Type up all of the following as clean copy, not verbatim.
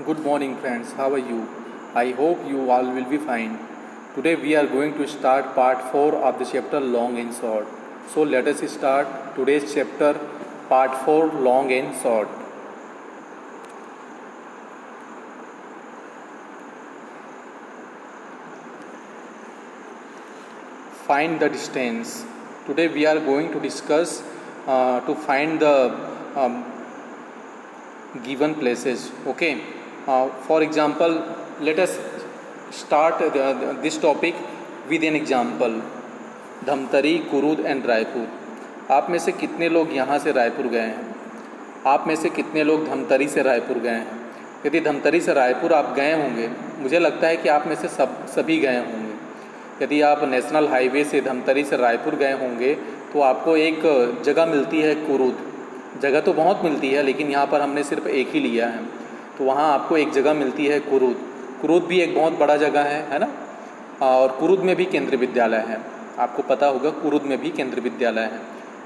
Good morning, friends. How are you? I hope you all will be fine. Today we are going to start part 4 of the chapter Long and Short. So let us start today's chapter, part 4 Long and Short. Find the distance. Today we are going to discuss to find the given places. Okay. For example, let us start this topic with an example. Dhamtari, Kurud and Raipur. आप में से कितने लोग यहाँ से रायपुर गए हैं? आप में से कितने लोग धमतरी से रायपुर गए हैं? यदि धमतरी से रायपुर आप गए होंगे, मुझे लगता है कि आप में से सभी गए होंगे. यदि आप नेशनल हाईवे से धमतरी से रायपुर गए होंगे तो आपको एक जगह मिलती है कुरुद. जगह तो बहुत मिलती है, लेकिन यहाँ पर हमने सिर्फ एक ही लिया है. तो वहाँ आपको एक जगह मिलती है कुरुद. कुरुद भी एक बहुत बड़ा जगह है ना. और कुरुद में भी केंद्रीय विद्यालय है. आपको पता होगा कुरुद में भी केंद्रीय विद्यालय है.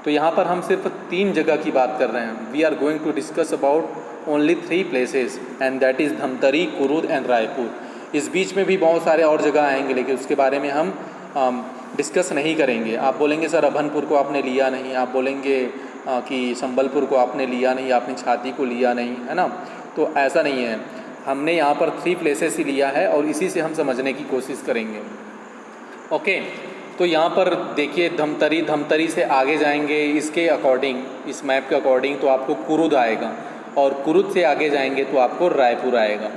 तो यहाँ पर हम सिर्फ 3 जगह की बात कर रहे हैं. We are going to discuss about only 3 places and that is Dhamtari, Kurud and Raipur. इस बीच में भी बहुत सारे और जगह आएंगे, लेकिन उसके बारे में हम डिस्कस नहीं करेंगे. आप बोलेंगे सर अभनपुर को आपने लिया नहीं, आप बोलेंगे कि संबलपुर को आपने लिया नहीं, आपने छाती को लिया नहीं, है ना. तो ऐसा नहीं है. हमने यहाँ पर 3 प्लेसेस ही लिया है और इसी से हम समझने की कोशिश करेंगे. ओके. तो यहाँ पर देखिए धमतरी से आगे जाएंगे इसके अकॉर्डिंग, इस मैप के अकॉर्डिंग तो आपको कुरुद आएगा, और कुरुद से आगे जाएंगे तो आपको रायपुर आएगा.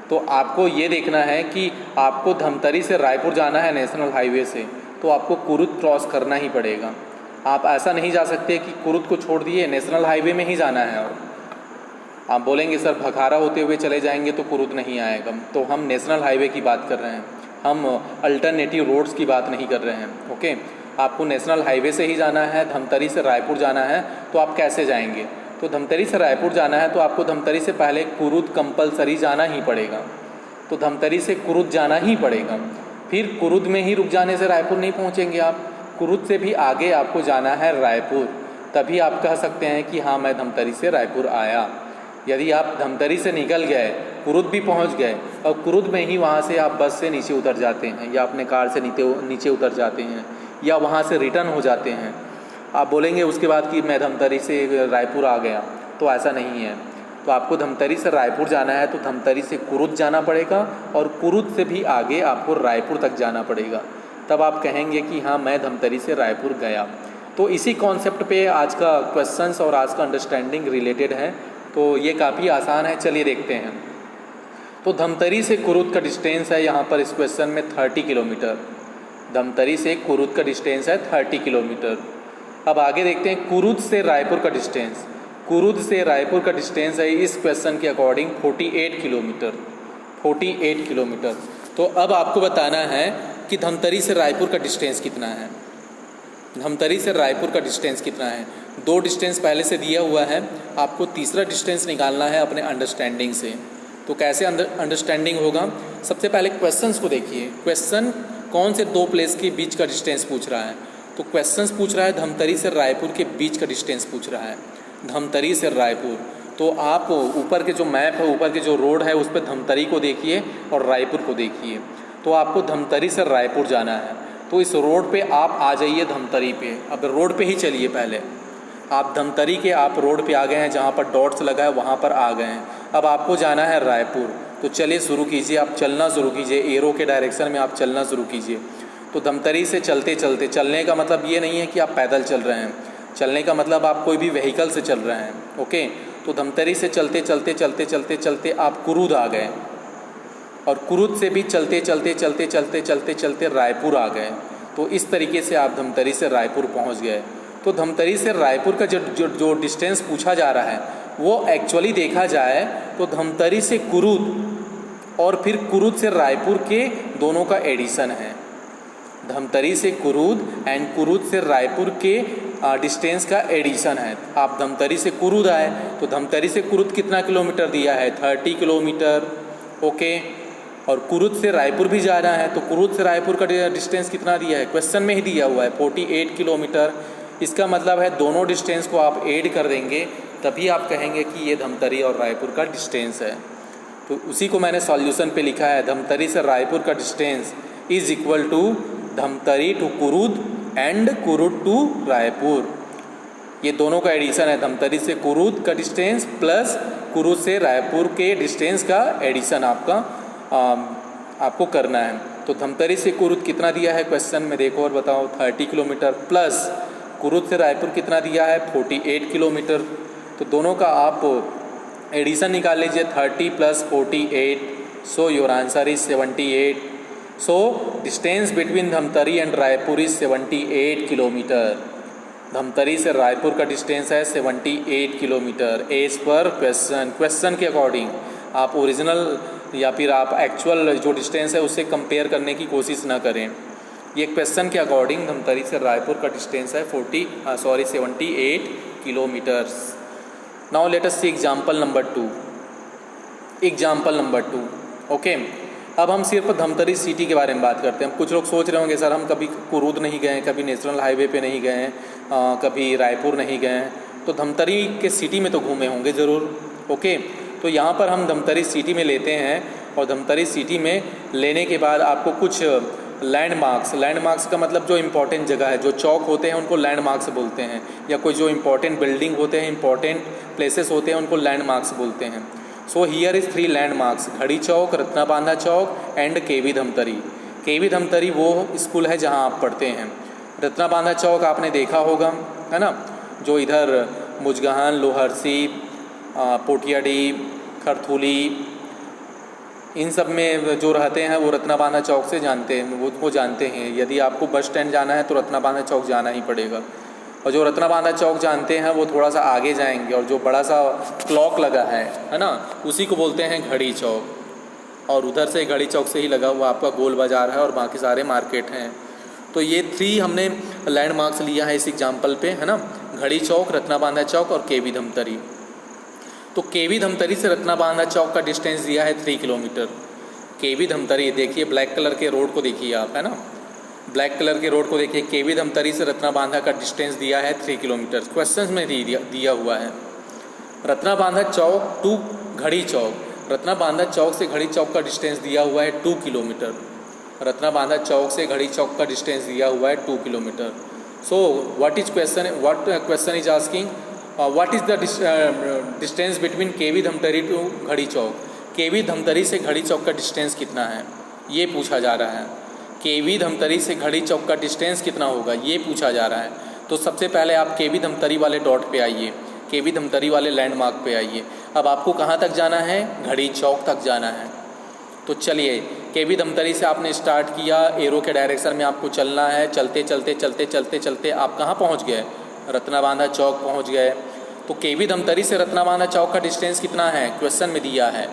तो आपको ये देखना है कि आपको धमतरी से रायपुर जाना है नेशनल हाईवे से, तो आपको कुरुद क्रॉस करना ही पड़ेगा. आप ऐसा नहीं जा सकते कि कुरुद को छोड़ दिए नेशनल हाईवे में ही जाना है. और आप बोलेंगे सर भखारा होते हुए चले जाएंगे तो कुरुद नहीं आएगा. तो हम नेशनल हाईवे की बात कर रहे हैं, हम अल्टरनेटिव रोड्स की बात नहीं कर रहे हैं. ओके. आपको नेशनल हाईवे से ही जाना है. धमतरी से रायपुर जाना है तो आप कैसे जाएंगे? तो धमतरी से रायपुर जाना है तो आपको धमतरी से पहले कुरुद कंपलसरी जाना ही पड़ेगा. तो धमतरी से कुरुद जाना ही पड़ेगा. फिर कुरुद में ही रुक जाने से रायपुर नहीं पहुंचेंगे आप. कुरुद से भी आगे आपको जाना है रायपुर. तभी आप कह सकते हैं कि हाँ मैं धमतरी से रायपुर आया. यदि आप धमतरी से निकल गए, कुरुद भी पहुंच गए, और कुरुद में ही वहाँ से आप बस से नीचे उतर जाते हैं या अपने कार से नीचे उतर जाते हैं या वहाँ से रिटर्न हो जाते हैं, आप बोलेंगे उसके बाद कि मैं धमतरी से रायपुर आ गया. तो ऐसा नहीं है. तो आपको धमतरी से रायपुर जाना है तो धमतरी से कुरुद जाना पड़ेगा, और कुरुद से भी आगे आपको रायपुर तक जाना पड़ेगा. तब आप कहेंगे कि हाँ मैं धमतरी से रायपुर गया. तो इसी कॉन्सेप्ट पे आज का क्वेश्चंस और आज का अंडरस्टैंडिंग रिलेटेड है. तो ये काफ़ी आसान है. चलिए देखते हैं. तो धमतरी से कुरुद का डिस्टेंस है यहाँ पर इस क्वेश्चन में 30 किलोमीटर. धमतरी से कुरुद का डिस्टेंस है 30 किलोमीटर. अब आगे देखते हैं कुरुद से रायपुर का डिस्टेंस. कुरुद से रायपुर का डिस्टेंस है इस क्वेश्चन के अकॉर्डिंग 48 किलोमीटर. 48 किलोमीटर. तो अब आपको बताना है कि धमतरी से रायपुर का डिस्टेंस कितना है. धमतरी से रायपुर का डिस्टेंस कितना है. 2 डिस्टेंस पहले से दिया हुआ है. आपको तीसरा डिस्टेंस निकालना है अपने अंडरस्टैंडिंग से. तो कैसे अंडरस्टैंडिंग होगा? सबसे पहले क्वेश्चंस को देखिए. क्वेश्चन कौन से 2 प्लेस के बीच का डिस्टेंस पूछ रहा है. तो क्वेश्चंस पूछ रहा है धमतरी से रायपुर के बीच का डिस्टेंस पूछ रहा है. धमतरी से रायपुर. तो आप ऊपर के जो मैप है, ऊपर के जो रोड है, उस पर धमतरी को देखिए और रायपुर को देखिए. तो आपको धमतरी से रायपुर जाना है. तो इस रोड पे आप आ जाइए धमतरी पे. अब रोड पे ही चलिए. पहले आप धमतरी के आप रोड पे आ गए हैं, जहाँ पर डॉट्स लगा है वहाँ पर आ गए हैं. अब आपको जाना है रायपुर. तो चलिए शुरू कीजिए. आप चलना शुरू कीजिए. एरो के डायरेक्शन में आप चलना शुरू कीजिए. तो धमतरी से चलते चलते, चलने का मतलब ये नहीं है कि आप पैदल चल रहे हैं. चलने का मतलब आप कोई भी व्हीकल से चल रहे हैं. ओके. तो धमतरी से चलते चलते चलते चलते चलते आप कुरुद आ गए, और कुरुद से भी चलते चलते चलते चलते चलते चलते रायपुर आ गए. तो इस तरीके से आप धमतरी से रायपुर पहुंच गए. तो धमतरी से रायपुर का जो डिस्टेंस पूछा जा रहा है वो एक्चुअली देखा जाए तो धमतरी से कुरुद और फिर कुरुद से रायपुर के दोनों का एडिशन है. धमतरी से कुरुद एंड कुरुद से रायपुर के डिस्टेंस का एडिशन है. आप धमतरी से कुरुद आए तो धमतरी से कुरुद कितना किलोमीटर दिया है? 30 किलोमीटर. ओके. और कुरुद से रायपुर भी जाना है तो कुरुद से रायपुर का डिस्टेंस कितना दिया है? क्वेश्चन में ही दिया हुआ है 48 किलोमीटर. इसका मतलब है दोनों डिस्टेंस को आप ऐड कर देंगे तभी आप कहेंगे कि ये धमतरी और रायपुर का डिस्टेंस है. तो उसी को मैंने सॉल्यूशन पे लिखा है, धमतरी से रायपुर का distance is equal to Dhamtari to Kurud and Kurud to Raipur. ये दोनों का एडिशन है, धमतरी से कुरुद का डिस्टेंस प्लस कुरुद से रायपुर के डिस्टेंस का एडिशन आपको करना है। तो धमतरी से कुरुद कितना दिया है क्वेश्चन में देखो और बताओ, 30 किलोमीटर, प्लस कुरुद से रायपुर कितना दिया है 48 किलोमीटर। तो दोनों का आप एडिशन निकाल लीजिए, 30 plus 48, so your answer is 78। So distance between Dhamtari and Raipur is 78 kilometre. Dhamtari से रायपुर का डिस्टेंस है 78 किलोमीटर एज पर क्वेश्चन के अकॉर्डिंग। आप ओरिजिनल या फिर आप एक्चुअल जो डिस्टेंस है उससे कंपेयर करने की कोशिश ना करें। ये क्वेश्चन के अकॉर्डिंग धमतरी से रायपुर का डिस्टेंस है 78 kilometres. Now let us see example number 2। Example number 2, okay. अब हम सिर्फ धमतरी सिटी के बारे में बात करते हैं। कुछ लोग सोच रहे होंगे सर हम कभी कुरुद नहीं गए, कभी नेशनल हाईवे पे नहीं गए, कभी रायपुर नहीं गए, तो धमतरी के सिटी में तो घूमे होंगे ज़रूर, ओके। तो यहाँ पर हम धमतरी सिटी में लेते हैं और धमतरी सिटी में लेने के बाद आपको कुछ लैंडमार्क्स का मतलब जो इम्पोर्टेंट जगह है, जो चौक होते हैं उनको लैंडमार्क्स बोलते हैं, या कोई जो इम्पोर्टेंट बिल्डिंग होते हैं, इम्पोर्टेंट प्लेसेस होते हैं उनको लैंडमार्क्स बोलते हैं। सो हियर इज़ 3 लैंडमार्क्स, घड़ी चौक, रत्नाबांधा चौक एंड केवी धमतरी। केवी धमतरी वो स्कूल है जहाँ आप पढ़ते हैं। रत्नाबांधा चौक आपने देखा होगा, है ना, जो इधर मुजगहान, लोहरसी, पोटियाडी, खरथुली, इन सब में जो रहते हैं वो रत्नाबांधा चौक से जानते हैं, वो जानते हैं। यदि आपको बस स्टैंड जाना है तो रत्नाबांधा चौक जाना ही पड़ेगा। और जो रत्नाबांधा चौक जानते हैं वो थोड़ा सा आगे जाएंगे और जो बड़ा सा क्लॉक लगा है ना, उसी को बोलते हैं घड़ी चौक। और उधर से घड़ी चौक से ही लगा हुआ आपका गोल बाज़ार है और बाकी सारे मार्केट हैं। तो ये 3 हमने लैंडमार्क्स लिया है इस एग्जाम्पल पे, है ना, घड़ी चौक, रत्नाबांधा चौक और केवी धमतरी। तो केवी धमतरी से रत्नाबांधा चौक का डिस्टेंस दिया है 3 किलोमीटर। केवी धमतरी देखिए, ब्लैक कलर के रोड को देखिए आप, है ना, ब्लैक कलर के रोड को देखिए। केवी धमतरी से रत्नाबांधा का डिस्टेंस दिया है 3 किलोमीटर, क्वेश्चन में दिया हुआ है। रत्नाबांधा चौक टू घड़ी चौक, रत्नाबांधा चौक से घड़ी चौक का डिस्टेंस दिया हुआ है 2 किलोमीटर। रत्नाबांधा चौक से घड़ी चौक का डिस्टेंस दिया हुआ है 2 kilometre. So what question is asking, what is the distance between KV Dhamtari to Ghadi Chowk. केवी धमतरी से घड़ी चौक का डिस्टेंस कितना है ये पूछा जा रहा है। केवी धमतरी से घड़ी चौक का डिस्टेंस कितना होगा ये पूछा जा रहा है। तो सबसे पहले आप केवी धमतरी वाले डॉट पे आइए, केवी धमतरी वाले लैंडमार्क पे आइए। अब आपको कहाँ तक जाना है, घड़ी चौक तक जाना है। तो चलिए, केवी धमतरी से आपने स्टार्ट किया, एरो के डायरेक्शन में आपको चलना है। चलते चलते चलते चलते चलते आप कहाँ पहुँच गए, रत्नाबांधा चौक पहुँच गए। तो केवी धमतरी से रत्नाबांधा चौक का डिस्टेंस कितना है क्वेश्चन में दिया है,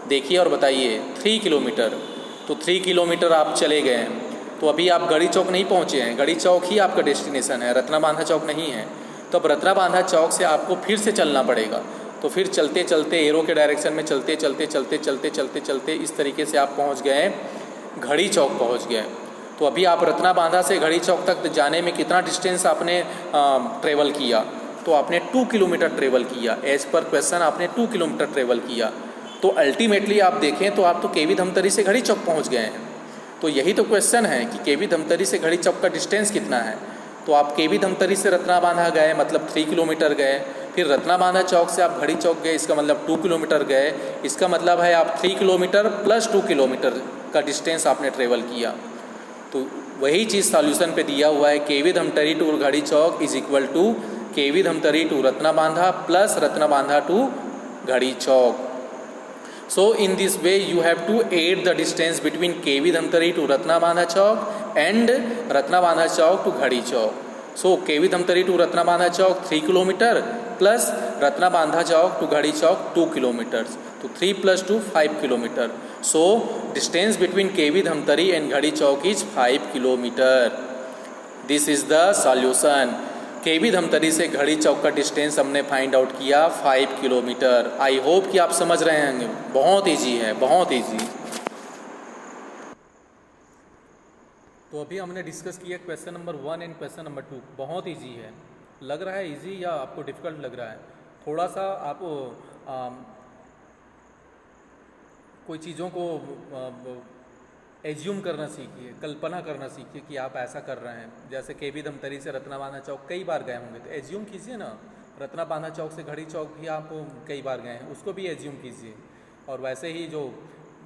देखिए और बताइए। 3 किलोमीटर। तो 3 किलोमीटर आप चले गए हैं। तो अभी आप घड़ी चौक नहीं पहुँचे हैं, घड़ी चौक ही आपका डेस्टिनेशन है, रत्नाबांधा चौक नहीं है। तो अब रत्नाबांधा चौक से आपको फिर से चलना पड़ेगा। तो फिर चलते चलते एरो के डायरेक्शन में चलते चलते चलते चलते चलते चलते इस तरीके से आप पहुँच गए, घड़ी चौक पहुँच गए। तो अभी आप रत्नाबांधा से घड़ी चौक तक जाने में कितना डिस्टेंस आपने ट्रेवल किया, तो आपने 2 किलोमीटर ट्रेवल किया। एज पर क्वेश्चन आपने 2 किलोमीटर ट्रेवल किया। तो अल्टीमेटली आप देखें तो आप तो केवी धमतरी से घड़ी चौक पहुंच गए हैं। तो यही तो क्वेश्चन है कि केवी धमतरी से घड़ी चौक का डिस्टेंस कितना है। तो आप केवी धमतरी से रत्नाबांधा गए, मतलब 3 किलोमीटर गए। फिर रत्नाबांधा चौक से आप घड़ी चौक गए, इसका मतलब 2 किलोमीटर गए। इसका मतलब है आप 3 किलोमीटर प्लस 2 किलोमीटर का डिस्टेंस आपने ट्रेवल किया। तो वही चीज़ सॉल्यूशन पे दिया हुआ है, KV Dhamtari to Ghadi Chowk is equal to KV Dhamtari to Ratnabandha plus Ratnabandha to Ghadi Chowk. So in this way you have to add the distance between KV Dhamtari to Ratnabandha Chowk and Ratnabandha Chowk to Ghadi Chowk. So KV Dhamtari to Ratnabandha Chowk 3 km plus Ratnabandha Chowk to Ghadi Chowk 2 km. So 3 plus 2 5 km. So distance between KV Dhamtari and Ghadi Chowk is 5 km. This is the solution. केवी धमतरी से घड़ी चौक का distance हमने find out किया 5 kilometre. आई hope कि आप समझ रहे होंगे, बहुत इजी है, बहुत इजी। तो अभी हमने डिस्कस किया question number 1 and question number 2। बहुत इजी है, लग रहा है इजी या आपको डिफ़िकल्ट लग रहा है? थोड़ा सा आप कोई चीज़ों को एज्यूम करना सीखिए, कल्पना करना सीखिए कि आप ऐसा कर रहे हैं। जैसे केबी धमतरी से रत्नाबाना चौक कई बार गए होंगे तो एज्यूम कीजिए ना, रत्नाबाना चौक से घड़ी चौक भी आप कई बार गए हैं, उसको भी एज्यूम कीजिए। और वैसे ही जो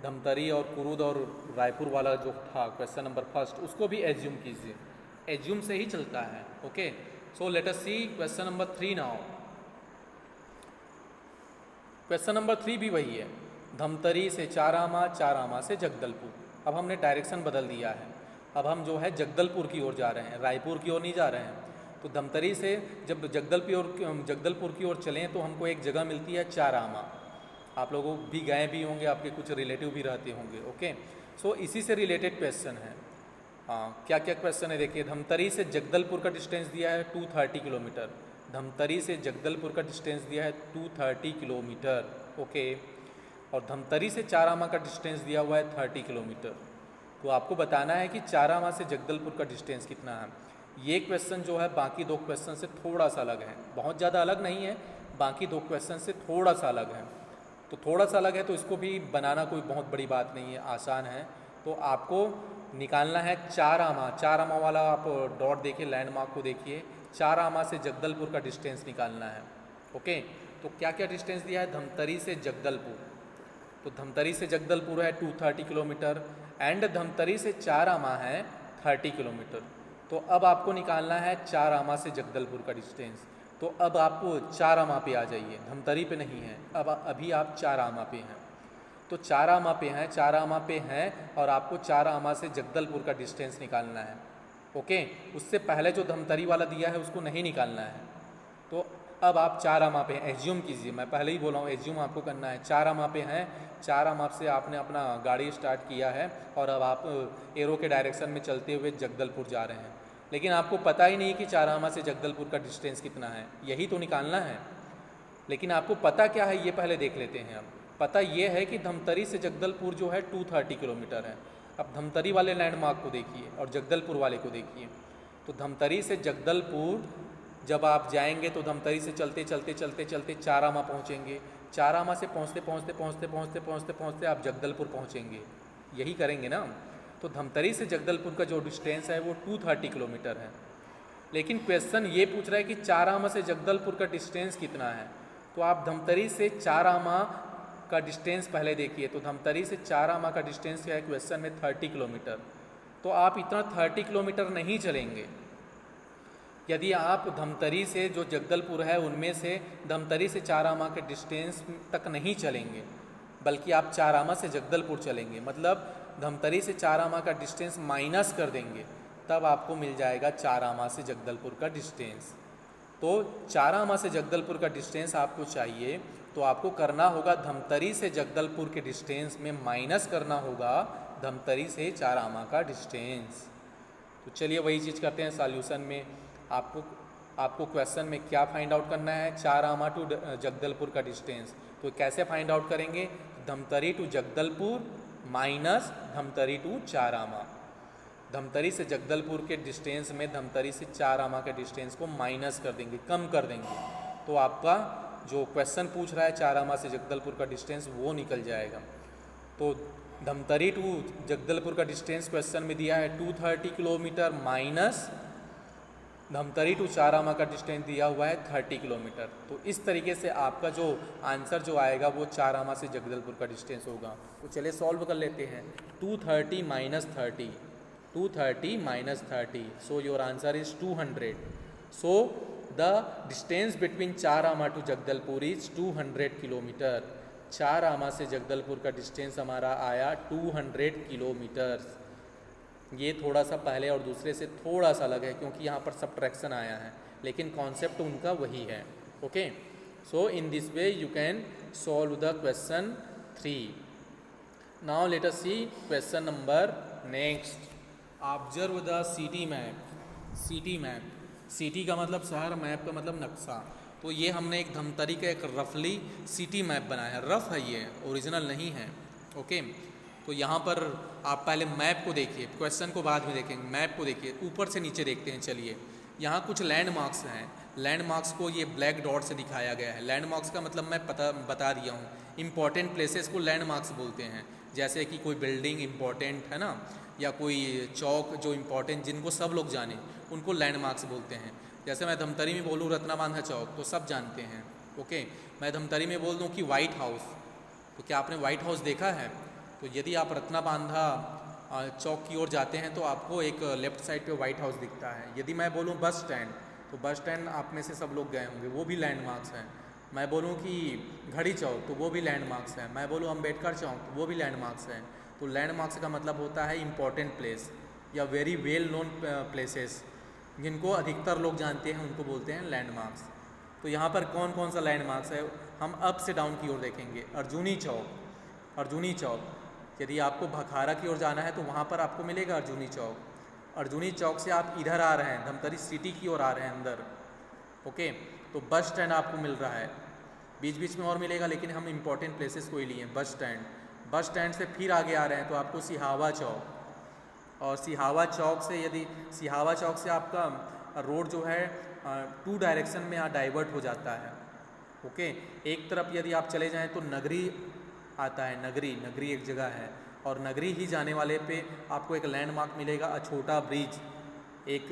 धमतरी और कुरुद और रायपुर वाला जो था क्वेश्चन नंबर फर्स्ट, उसको भी एज्यूम कीजिए, एज्यूम से ही चलता है। Okay, so let us see question number 3 now. Question number 3 भी वही है, धमतरी से चारामा, चारामा से जगदलपुर। अब हमने डायरेक्शन बदल दिया है, अब हम जो है जगदलपुर की ओर जा रहे हैं, रायपुर की ओर नहीं जा रहे हैं। तो धमतरी से जब जगदलपुर की ओर चलें तो हमको एक जगह मिलती है चारामा। आप लोगों भी गए भी होंगे, आपके कुछ रिलेटिव भी रहते होंगे। ओके, सो इसी से रिलेटेड क्वेश्चन है। हाँ, क्या क्या क्वेश्चन है देखिए। धमतरी से जगदलपुर का डिस्टेंस दिया है 230 किलोमीटर। धमतरी से जगदलपुर का डिस्टेंस दिया है 230 किलोमीटर। ओके, और धमतरी से चारामा का डिस्टेंस दिया हुआ है 30 किलोमीटर। तो आपको बताना है कि चारामा से जगदलपुर का डिस्टेंस कितना है। ये क्वेश्चन जो है बाकी दो क्वेश्चन से थोड़ा सा अलग है, बहुत ज़्यादा अलग नहीं है, बाकी दो क्वेश्चन से थोड़ा सा अलग है। तो थोड़ा सा अलग है तो इसको भी बनाना कोई बहुत बड़ी बात नहीं है, आसान है। तो आपको निकालना है चारामा, चारामा वाला आप डॉट देखिए, लैंडमार्क को देखिए, चारामा से जगदलपुर का डिस्टेंस निकालना है। ओके, तो क्या क्या डिस्टेंस दिया है धमतरी से जगदलपुर। तो धमतरी से जगदलपुर है 230 किलोमीटर एंड धमतरी से चारामा है 30 किलोमीटर। तो अब आपको निकालना है चारामा से जगदलपुर का डिस्टेंस। तो अब आप चारामा पे आ जाइए, धमतरी पे नहीं है, अब अभी आप चारामा पे हैं। तो चारामा पे हैं, चारामा पे हैं और आपको चारामा से जगदलपुर का डिस्टेंस निकालना है। ओके, उससे पहले जो धमतरी वाला दिया है उसको नहीं निकालना है। तो अब आप चारामा पे एज्यूम कीजिए, मैं पहले ही बोला हूँ एज्यूम आपको करना है। चारामा पे हैं, चारामा से आपने अपना गाड़ी स्टार्ट किया है और अब आप एरो के डायरेक्शन में चलते हुए जगदलपुर जा रहे हैं। लेकिन आपको पता ही नहीं कि चारामा से जगदलपुर का डिस्टेंस कितना है, यही तो निकालना है। लेकिन आपको पता क्या है ये पहले देख लेते हैं। अब पता ये है कि धमतरी से जगदलपुर जो है 230 किलोमीटर है। अब धमतरी वाले लैंडमार्क को देखिए और जगदलपुर वाले को देखिए। तो धमतरी से जगदलपुर जब आप जाएंगे तो धमतरी से चलते चलते चलते चलते चारामा पहुंचेंगे, चारामा से पहुंचते पहुंचते पहुंचते पहुंचते पहुंचते पहुंचते आप जगदलपुर पहुंचेंगे, यही करेंगे ना। तो धमतरी से जगदलपुर का जो डिस्टेंस है वो 230 किलोमीटर है। लेकिन क्वेश्चन ये पूछ रहा है कि चारामा से जगदलपुर का डिस्टेंस कितना है। तो आप धमतरी से चारामा का डिस्टेंस पहले देखिए। तो धमतरी से चारामा का डिस्टेंस क्या है क्वेश्चन में 30 किलोमीटर। तो आप इतना 30 किलोमीटर नहीं चलेंगे। यदि आप धमतरी से जो जगदलपुर है उनमें से धमतरी से चारामा के डिस्टेंस तक नहीं चलेंगे, बल्कि आप चारामा से जगदलपुर चलेंगे, मतलब धमतरी से चारामा का डिस्टेंस माइनस कर देंगे, तब आपको मिल जाएगा चारामा से जगदलपुर का डिस्टेंस। तो चारामा से जगदलपुर का डिस्टेंस आपको चाहिए तो आपको करना होगा धमतरी से जगदलपुर के डिस्टेंस में माइनस करना होगा धमतरी से चारामा का डिस्टेंस। तो चलिए वही चीज़ करते हैं सॉल्यूशन में। आपको क्वेश्चन में क्या फाइंड आउट करना है, चारामा टू जगदलपुर का डिस्टेंस। तो कैसे फाइंड आउट करेंगे, Dhamtari to Jagdalpur minus Dhamtari to Charama. Dhamtari से जगदलपुर के डिस्टेंस में धमतरी से चारामा के डिस्टेंस को माइनस कर देंगे, कम कर देंगे। तो आपका जो क्वेश्चन पूछ रहा है चारामा से जगदलपुर का डिस्टेंस वो निकल जाएगा। तो धमतरी टू जगदलपुर का डिस्टेंस क्वेश्चन में दिया है 230 kilometre minus Dhamtari to Charama का डिस्टेंस दिया हुआ है 30 किलोमीटर। तो इस तरीके से आपका जो आंसर जो आएगा वो चारामा से जगदलपुर का डिस्टेंस होगा। तो चलिए सॉल्व कर लेते हैं। 230 minus 30, 230 minus 30, so your answer is 200। So the distance between Charama to Jagdalpur is 200 kilometre. Charama से जगदलपुर का डिस्टेंस हमारा आया 200 किलोमीटर। ये थोड़ा सा पहले और दूसरे से थोड़ा सा अलग है क्योंकि यहाँ पर सब्ट्रैक्शन आया है, लेकिन कॉन्सेप्ट उनका वही है। Okay, so in this way you can solve the question 3। Now let us see question number next. Observe the city map. City map, city का मतलब शहर, मैप का मतलब नक्शा। तो ये हमने एक धमतरी का एक रफली सिटी मैप बनाया है। रफ है, ये ओरिजिनल नहीं है। ओके, तो यहाँ पर आप पहले मैप को देखिए, क्वेश्चन को बाद में देखेंगे। मैप को देखिए, ऊपर से नीचे देखते हैं। चलिए, यहाँ कुछ लैंडमार्क्स हैं। लैंडमार्क्स को ये ब्लैक डॉट से दिखाया गया है। लैंडमार्क्स का मतलब मैं बता दिया हूँ। इंपॉर्टेंट प्लेसेस को लैंडमार्क्स बोलते हैं, जैसे कि कोई बिल्डिंग इंपॉर्टेंट है ना, या कोई चौक जो इंपॉर्टेंट जिनको सब लोग जाने, उनको लैंडमार्क्स बोलते हैं। जैसे मैं धमतरी में बोलूँ रत्ना बांधा चौक, तो सब जानते हैं। ओके, मैं धमतरी में बोल दूँ कि वाइट हाउस, तो क्या आपने वाइट हाउस देखा है? तो यदि आप रत्ना बांधा चौक की ओर जाते हैं तो आपको एक लेफ़्ट साइड पे वाइट हाउस दिखता है। यदि मैं बोलूँ बस स्टैंड, तो बस स्टैंड आप में से सब लोग गए होंगे, वो भी लैंडमार्क्स हैं। मैं बोलूँ कि घड़ी चौक, तो वो भी लैंडमार्क्स है। मैं बोलूँ अम्बेडकर चौक, तो वो भी लैंडमार्क्स हैं। तो लैंडमार्क्स का मतलब होता है इंपॉर्टेंट प्लेस या वेरी वेल नोन प्लेसेस, जिनको अधिकतर लोग जानते हैं, उनको बोलते हैं लैंडमार्क्स। तो यहाँ पर कौन कौन सा लैंडमार्क्स है, हम अप से डाउन की ओर देखेंगे। अर्जुनी चौक, अर्जुनी चौक, यदि आपको भखारा की ओर जाना है तो वहाँ पर आपको मिलेगा अर्जुनी चौक। अर्जुनी चौक से आप इधर आ रहे हैं, धमतरी सिटी की ओर आ रहे हैं अंदर, ओके, तो बस स्टैंड आपको मिल रहा है। बीच बीच में और मिलेगा, लेकिन हम इंपॉर्टेंट प्लेसेस को ही लिए। बस स्टैंड, बस स्टैंड से फिर आगे आ रहे हैं तो आपको सिहावा चौक, और सिहावा चौक से यदि सिहावा चौक से आपका रोड जो है 2 डायरेक्शन में यहाँ डाइवर्ट हो जाता है। ओके, एक तरफ यदि आप चले जाएं तो नगरी आता है, नगरी, नगरी एक जगह है, और नगरी ही जाने वाले पे आपको एक लैंडमार्क मिलेगा अछोटा ब्रिज। एक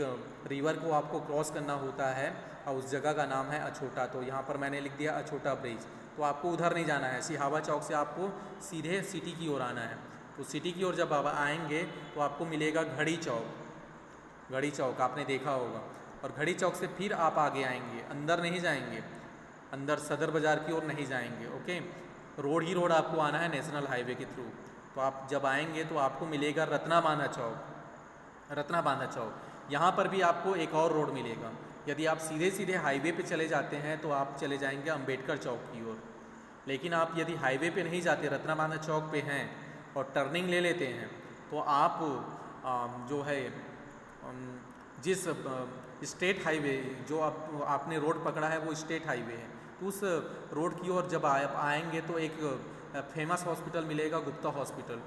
रिवर को आपको क्रॉस करना होता है और उस जगह का नाम है अछोटा, तो यहाँ पर मैंने लिख दिया अछोटा ब्रिज। तो आपको उधर नहीं जाना है, सिहावा चौक से आपको सीधे सिटी की ओर आना है। तो सिटी की ओर जब आप आएंगे तो आपको मिलेगा घड़ी चौक। घड़ी चौक आपने देखा होगा, और घड़ी चौक से फिर आप आगे आएंगे, अंदर नहीं जाएंगे, अंदर सदर बाज़ार की ओर नहीं जाएंगे। ओके, रोड ही रोड आपको आना है नेशनल हाईवे के थ्रू। तो आप जब आएंगे तो आपको मिलेगा रत्ना बांधा चौक। रत्ना बांधा चौक, यहाँ पर भी आपको एक और रोड मिलेगा। यदि आप सीधे सीधे हाईवे पे चले जाते हैं तो आप चले जाएंगे अम्बेडकर चौक की ओर। लेकिन आप यदि हाईवे पे नहीं जाते, रत्ना बांधा चौक पे हैं और टर्निंग ले लेते हैं, तो आप जो है जिस स्टेट हाईवे जो आपने रोड पकड़ा है वो स्टेट हाईवे है, तो उस रोड की ओर जब आप आएंगे तो एक फेमस हॉस्पिटल मिलेगा, गुप्ता हॉस्पिटल।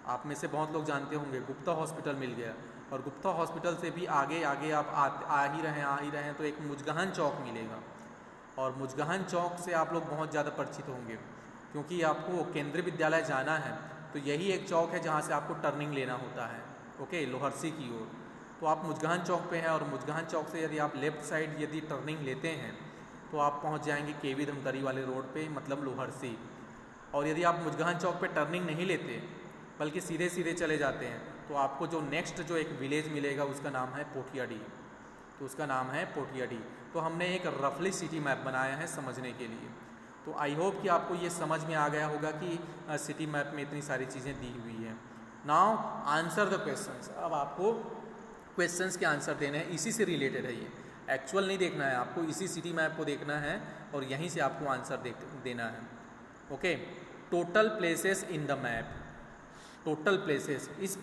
आप में से बहुत लोग जानते होंगे, गुप्ता हॉस्पिटल मिल गया। और गुप्ता हॉस्पिटल से भी आगे आगे आप आ ही रहे हैं तो एक मुजगहन चौक मिलेगा। और मुजगहन चौक से आप लोग बहुत ज़्यादा परिचित होंगे, क्योंकि आपको केंद्रीय विद्यालय जाना है तो यही एक चौक है जहाँ से आपको टर्निंग लेना होता है, ओके, लोहरसी की ओर। तो आप मुजगहन चौक पे हैं, और मुजगहन चौक से यदि आप लेफ़्ट साइड यदि टर्निंग लेते हैं तो आप पहुँच जाएंगे केवी धमतरी वाले रोड पे, मतलब लोहरसी। और यदि आप मुजगहन चौक पे टर्निंग नहीं लेते बल्कि सीधे सीधे चले जाते हैं तो आपको जो नेक्स्ट जो एक विलेज मिलेगा उसका नाम है पोठियाडी। तो उसका नाम है पोठियाडी। तो हमने एक रफली सिटी मैप बनाया है समझने के लिए। तो आई होप कि आपको ये समझ में आ गया होगा कि सिटी मैप में इतनी सारी चीज़ें दी हुई हैं। Now answer the questions. अब आपको क्वेश्चंस के आंसर देने हैं, इसी से रिलेटेड है ये, एक्चुअल नहीं देखना है आपको, इसी सिटी मैप को देखना है और यहीं से आपको आंसर देना है। Okay, total places in the map. Total places, इस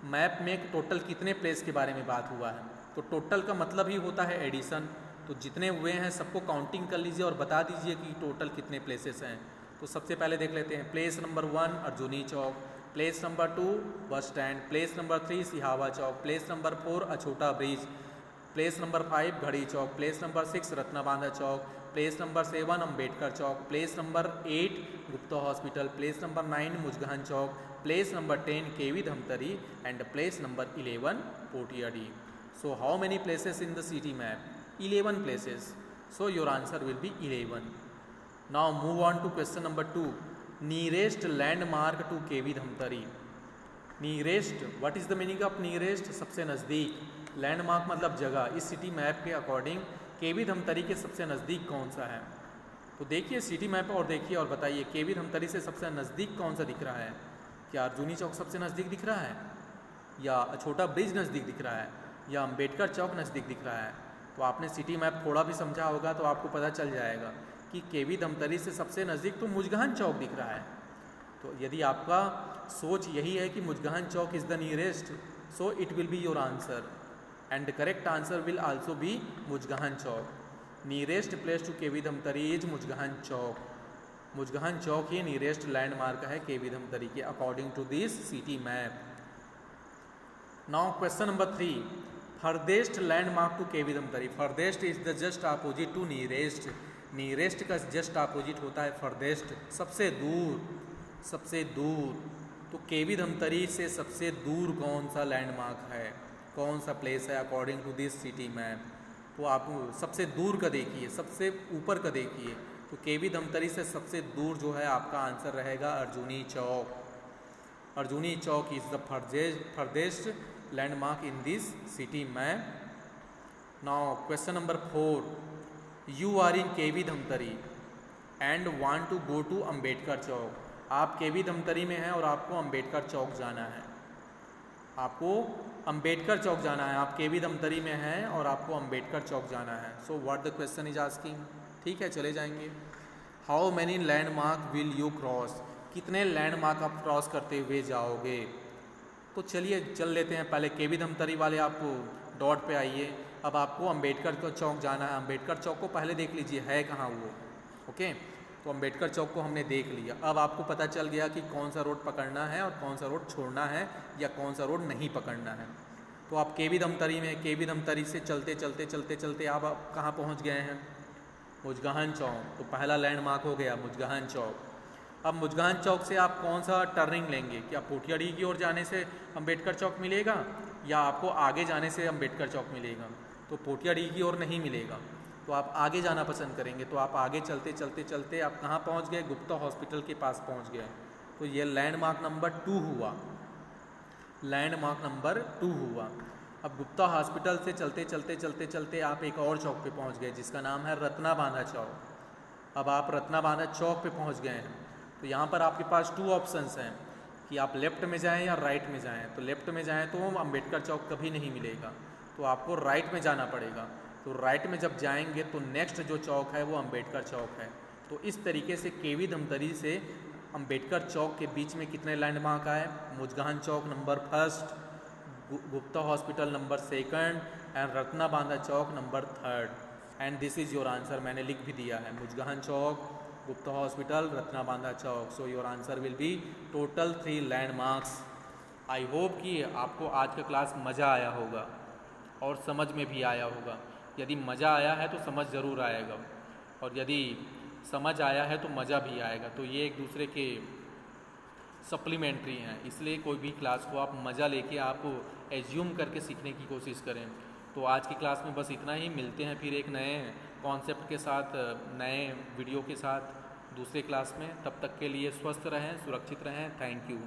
मैप में टोटल कितने प्लेस के बारे में बात हुआ है? तो टोटल का मतलब ही होता है एडिशन। तो जितने हुए हैं सबको काउंटिंग कर लीजिए और बता दीजिए कि टोटल कितने प्लेसेस हैं। तो सबसे पहले देख लेते हैं। Place number 1 Arjuni Chowk, place number 2 bus stand, place number 3 Sihawa Chowk, place number 4 Achhota bridge, place number 5 Ghadi Chowk, place number 6 Ratna Bandha Chowk, place number 7 Ambedkar Chowk, place number 8 Gupta hospital, place number 9 Mujgahan Chowk, place number 10 KV Dhamtari, and place number 11 Pothiyadi. So how many places in the city map? 11 places. So your answer will be 11. Now move on to question number 2. Nearest landmark to KV Dhamtari. Nearest, what is the meaning of nearest? सबसे नज़दीक। Landmark मतलब जगह। इस city map के according केवी धमतरी के सबसे नज़दीक कौन सा है? तो देखिए सिटी मैप और देखिए और बताइए केवी धमतरी से सबसे नज़दीक कौन सा दिख रहा है? क्या अर्जुनी चौक सबसे नज़दीक दिख रहा है, या अछोटा ब्रिज नज़दीक दिख रहा है, या अम्बेडकर चौक नज़दीक दिख रहा है? तो आपने सिटी मैप थोड़ा भी समझा होगा तो आपको पता चल जाएगा कि केवी धमतरी से सबसे नज़दीक तो मुजगहन चौक दिख रहा है। तो यदि आपका सोच यही है कि Mujgahan Chowk is the nearest, so it will be your answer, and correct answer will also be Mujgahan Chowk. Nearest place to KV Dhamtari is Mujgahan Chowk. Mujgahan Chowk ही नियरेस्ट लैंडमार्क है केवी धमतरी के according to this city map. Now question number 3, farthest landmark to KV Dhamtari. Farthest is the just opposite to nearest. Nearest का just opposite होता है farthest, सबसे दूर, सबसे दूर। तो केवी धमतरी से सबसे दूर कौन सा लैंडमार्क है, कौन सा प्लेस है according to this city map? तो आप सबसे दूर का देखिए, सबसे ऊपर का देखिए। तो केवी धमतरी से सबसे दूर जो है आपका आंसर रहेगा Arjuni Chowk. Arjuni Chowk is the farthest landmark in this city map. Now question number 4, you are in KV Dhamtari and want to go to Ambedkar Chowk. आप केवी धमतरी में हैं और आपको अम्बेडकर चौक जाना है। आपको अम्बेडकर चौक जाना है। आप केवी धमतरी में हैं और आपको अम्बेडकर चौक जाना है। So what the question is asking. ठीक है, चले जाएंगे। How many landmark will you cross. कितने लैंडमार्क आप क्रॉस करते हुए जाओगे? तो चलिए चल लेते हैं। पहले केवी धमतरी वाले आप डॉट पे आइए। अब आपको अम्बेडकर चौक जाना है। अम्बेडकर चौक को पहले देख लीजिए है कहाँ वो। ओके, तो अम्बेडकर चौक को हमने देख लिया। अब आपको पता चल गया कि कौन सा रोड पकड़ना है और कौन सा रोड छोड़ना है या कौन सा रोड नहीं पकड़ना है। तो आप केवी धमतरी में, केवी धमतरी से चलते चलते चलते चलते आप कहाँ पहुँच गए हैं? मुजगहन चौक। तो पहला लैंडमार्क हो गया मुजगहन चौक। अब मुजगहन चौक से आप कौन सा टर्निंग लेंगे? क्या पोठियाडी की ओर जाने से अम्बेडकर चौक मिलेगा या आपको आगे जाने से अम्बेडकर चौक मिलेगा? तो पोठियाडी की ओर नहीं मिलेगा, तो आप आगे जाना पसंद करेंगे। तो आप आगे चलते चलते चलते आप कहाँ पहुँच गए? गुप्ता हॉस्पिटल के पास पहुँच गए। तो ये लैंडमार्क नंबर 2 हुआ। लैंडमार्क नंबर 2 हुआ। अब गुप्ता हॉस्पिटल से चलते चलते चलते चलते आप एक और चौक पे पहुँच गए जिसका नाम है रत्ना बांधा चौक। अब आप रत्ना बांधा चौक पे पहुँच गए हैं। तो यहाँ पर आपके पास 2 ऑप्शंस हैं कि आप लेफ़्ट में जाएँ या राइट में जाएँ। तो लेफ़्ट में जाएँ तो अम्बेडकर चौक कभी नहीं मिलेगा, तो आपको राइट में जाना पड़ेगा। तो राइट में जब जाएंगे तो नेक्स्ट जो चौक है वो अम्बेडकर चौक है। तो इस तरीके से केवी धमतरी से अम्बेडकर चौक के बीच में कितने लैंडमार्क आए? Mujgahan Chowk number 1, Gupta hospital number 2 and Ratna Bandha Chowk number 3। And this is your answer. मैंने लिख भी दिया है Mujgahan Chowk, Gupta hospital, Ratna Bandha Chowk. So your answer will be total 3 landmarks. I hope कि आपको आज का क्लास मज़ा आया होगा और समझ में भी आया होगा। यदि मज़ा आया है तो समझ ज़रूर आएगा, और यदि समझ आया है तो मज़ा भी आएगा। तो ये एक दूसरे के सप्लीमेंट्री हैं, इसलिए कोई भी क्लास को आप मज़ा लेके आप एज्यूम करके सीखने की कोशिश करें। तो आज की क्लास में बस इतना ही। मिलते हैं फिर एक नए कॉन्सेप्ट के साथ, नए वीडियो के साथ दूसरे क्लास में। तब तक के लिए स्वस्थ रहें, सुरक्षित रहें। Thank you.